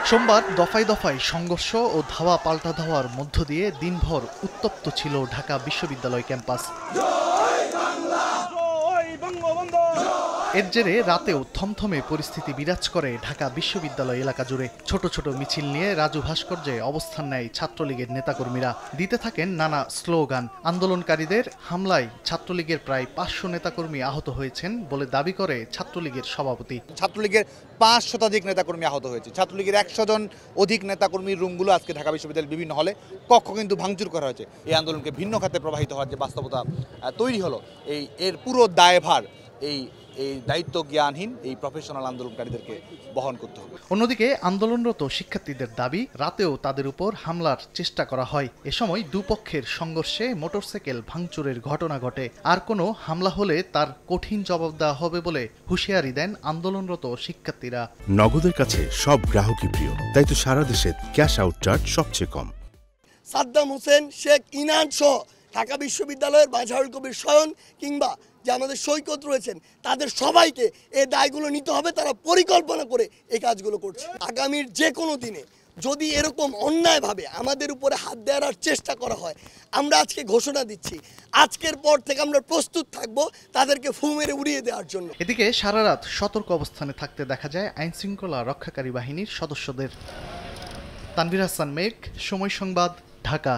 সোমবার দফায় দফায় সংঘর্ষ ও ধাওয়া পাল্টা ধাওয়ার মধ্য দিয়ে দিনভর উত্তপ্ত ছিল ঢাকা বিশ্ববিদ্যালয় ক্যাম্পাস। এর জেরে রাতেও থমথমে পরিস্থিতি বিরাজ করে ঢাকা বিশ্ববিদ্যালয় এলাকা জুড়ে। ছোট ছোট মিছিল নিয়ে রাজু ভাস্কর্যে অবস্থান নেয় ছাত্রলীগের নেতাকর্মীরা। দিতে থাকেন নানা স্লোগান। আন্দোলনকারীদের হামলায় ছাত্রলীগের প্রায় 500 নেতাকর্মী আহত হয়েছেন বলে দাবি করে ছাত্রলীগের সভাপতি। ছাত্রলীগের 5 শতাধিক নেতাকর্মী আহত হয়েছে। ছাত্রলীগের 100 জন অধিক নেতাকর্মীর রুমগুলো আজকে ঢাকা বিশ্ববিদ্যালয়ের বিভিন্ন হলে কক্ষ কিন্তু ভাঙচুর করা হয়েছে। এই আন্দোলনকে ভিন্ন খাতে প্রবাহিত হওয়ার যে বাস্তবতা তৈরি হলো, এর পুরো দায়ভার এই দায়িত্ব জ্ঞানহীন এই প্রফেশনাল আন্দোলনকারীদেরকে বহন করতে হবে। অন্যদিকে আন্দোলনরত শিক্ষার্থীদের দাবি, রাতেও তাদের উপর হামলার চেষ্টা করা হয়। এ সময় দুপক্ষের সংঘর্ষে মোটরসাইকেল ভাঙচুরের ঘটনা ঘটে। আর কোনো হামলা হলে তার কঠিন জবাব দেওয়া হবে বলে হুঁশিয়ারি দেন আন্দোলনরত শিক্ষার্থীরা। নগদের কাছে সব গ্রাহকই প্রিয়, তাই তো সারা দেশে ক্যাশ আউট চার্জ সবচেয়ে কম। সাদ্দাম হোসেন, শেখ ইনান সহ ঢাকা বিশ্ববিদ্যালয়ের মাজহারুল কবির শয়ন কিংবা যে আমাদের সৈকত রয়েছেন, তাদের সবাইকে এই দায়গুলো নিতে হবে। তারা পরিকল্পনা করে এই কাজগুলো করছে। আগামীর যে কোনো দিনে যদি এরকম অন্যায়ভাবে আমাদের উপরে হাত দেওয়ার চেষ্টা করা হয়, আমরা আজকে ঘোষণা দিচ্ছি, আজকের পর থেকে আমরা প্রস্তুত থাকব তাদেরকে ফু মেরে উড়িয়ে দেওয়ার জন্য। এদিকে সারা রাত সতর্ক অবস্থানে থাকতে দেখা যায় আইনশৃঙ্খলা রক্ষাকারী বাহিনীর সদস্যদের। তানভীর হাসান মেঘ, সময় সংবাদ, ঢাকা।